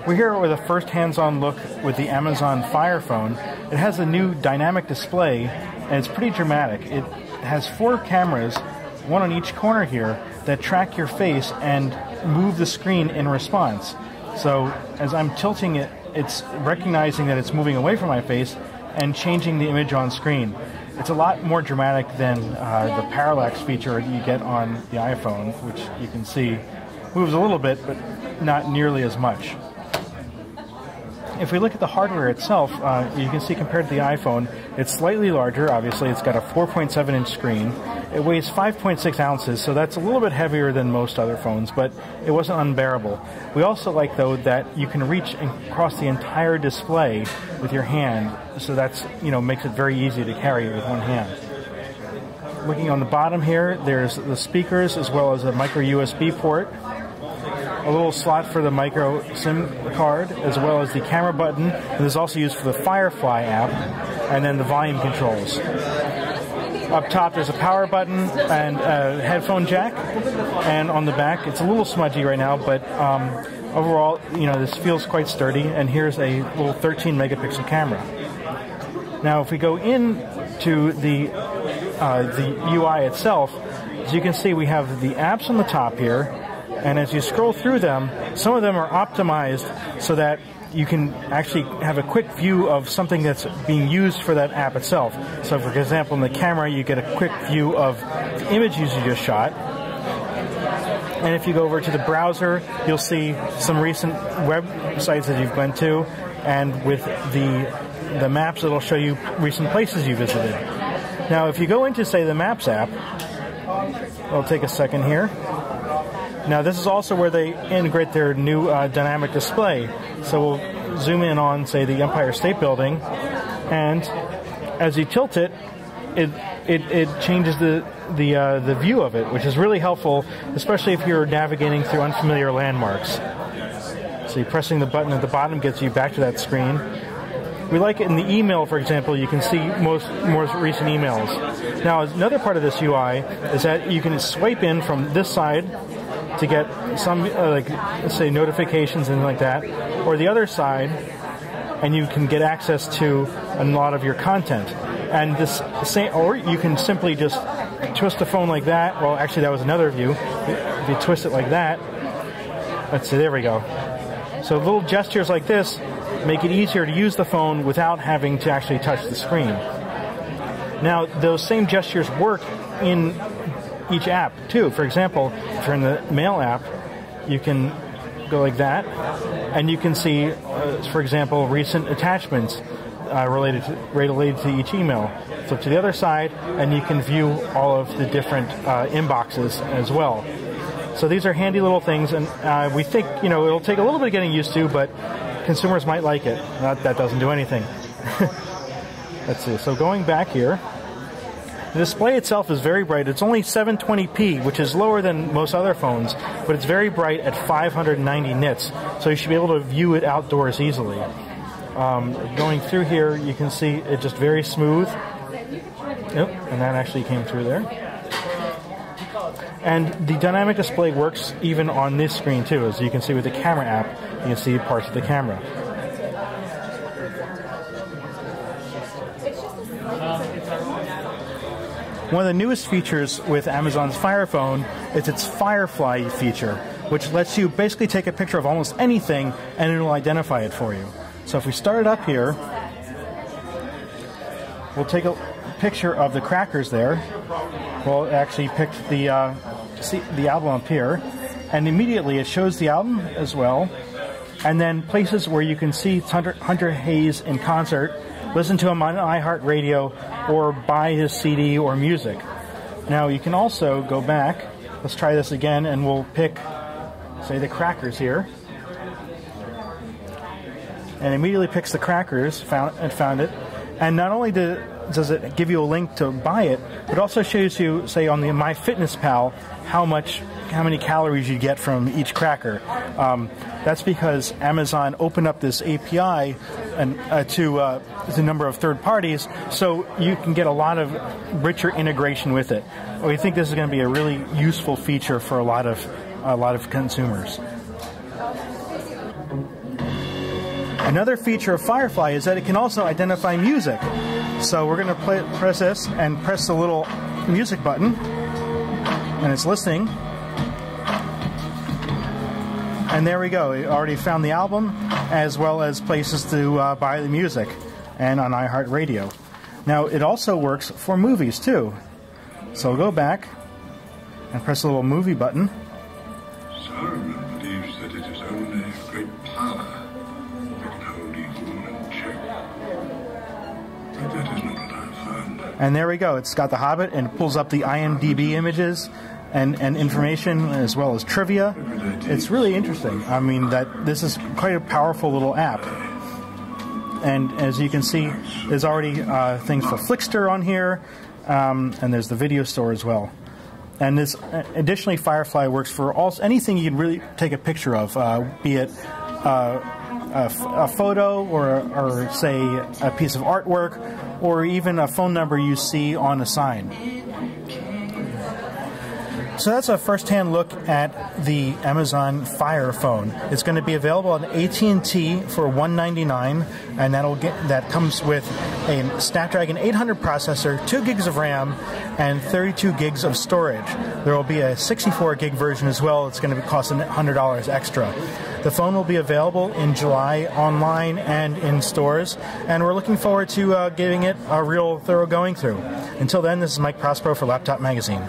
We're here with a first hands-on look with the Amazon Fire Phone. It has a new dynamic display, and it's pretty dramatic. It has 4 cameras, one on each corner here, that track your face and move the screen in response. So as I'm tilting it, it's recognizing that it's moving away from my face and changing the image on screen. It's a lot more dramatic than the parallax feature you get on the iPhone, which you can see moves a little bit, but not nearly as much. If we look at the hardware itself, you can see compared to the iPhone, it's slightly larger. Obviously, it's got a 4.7-inch screen. It weighs 5.6 ounces, so that's a little bit heavier than most other phones, but it wasn't unbearable. We also like, though, that you can reach across the entire display with your hand, so that's, makes it very easy to carry with one hand. Looking on the bottom here, there's the speakers as well as a micro USB port, a little slot for the micro SIM card, as well as the camera button. This is also used for the Firefly app, and then the volume controls. Up top there's a power button and a headphone jack, and on the back it's a little smudgy right now, but overall, this feels quite sturdy. And here's a little 13 megapixel camera. Now if we go into the UI itself, as you can see, we have the apps on the top here. And as you scroll through them, some of them are optimized so that you can actually have a quick view of something that's being used for that app itself. So for example, in the camera, you get a quick view of the images you just shot. And if you go over to the browser, you'll see some recent websites that you've went to. And with the maps, it'll show you recent places you visited. Now, if you go into, say, the Maps app, it'll take a second here. Now this is also where they integrate their new dynamic display. So we'll zoom in on, say, the Empire State Building, and as you tilt it, it changes the view of it, which is really helpful, especially if you're navigating through unfamiliar landmarks. So pressing the button at the bottom gets you back to that screen. We like it in the email, for example. You can see most recent emails. Now another part of this UI is that you can swipe in from this side to get some, let's say, notifications and like that, or the other side, and you can get access to a lot of your content. And or you can simply just twist the phone like that. Well, actually, that was another view. If you twist it like that, let's see, there we go. So little gestures like this make it easier to use the phone without having to actually touch the screen. Now, those same gestures work in each app too. For example, if you're in the Mail app, you can go like that, and you can see, for example, recent attachments related to each email. Flip to the other side, and you can view all of the different inboxes as well. So these are handy little things, and we think it'll take a little bit of getting used to, but consumers might like it. That doesn't do anything. Let's see. So going back here. The display itself is very bright. It's only 720p, which is lower than most other phones, but it's very bright at 590 nits, so you should be able to view it outdoors easily. Going through here, you can see it's just very smooth. Yep, and that actually came through there. And the dynamic display works even on this screen too. As you can see with the camera app, you can see parts of the camera. One of the newest features with Amazon's Fire Phone is its Firefly feature, which lets you basically take a picture of almost anything and it will identify it for you. So if we start it up here, we'll take a picture of the crackers there. We'll actually pick the album up here, and immediately it shows the album as well, and then places where you can see Hunter Hayes in concert, listen to him on iHeartRadio, or buy his CD or music. Now you can also go back. Let's try this again, and we'll pick, say, the crackers here. And immediately picks the crackers, found it. And not only does it give you a link to buy it, it also shows you, say, on the MyFitnessPal, how many calories you get from each cracker. That's because Amazon opened up this API to a number of third parties, so you can get a lot of richer integration with it. We think this is going to be a really useful feature for a lot of consumers. Another feature of Firefly is that it can also identify music. So we're going to press this and press the little music button, and it's listening. And there we go. It already found the album, as well as places to buy the music, and on iHeartRadio. Now, it also works for movies, too. So we'll go back and press the little movie button. Saruman believes that it is only great power that can hold evil in check. But that is not what I have found. And there we go. It's got The Hobbit, and it pulls up the IMDb images and information, as well as trivia. It's really interesting. I mean, that this is quite a powerful little app. And as you can see, there's already things for Flickster on here, and there's the video store as well. And this, additionally, Firefly works for anything you can really take a picture of, be it a photo or say a piece of artwork, or even a phone number you see on a sign. So that's a first-hand look at the Amazon Fire phone. It's going to be available on AT&T for $199, and that comes with a Snapdragon 800 processor, 2 gigs of RAM, and 32 gigs of storage. There will be a 64 gig version as well. It's going to cost $100 extra. The phone will be available in July online and in stores, and we're looking forward to giving it a real thorough going through. Until then, this is Mike Prospero for Laptop Magazine.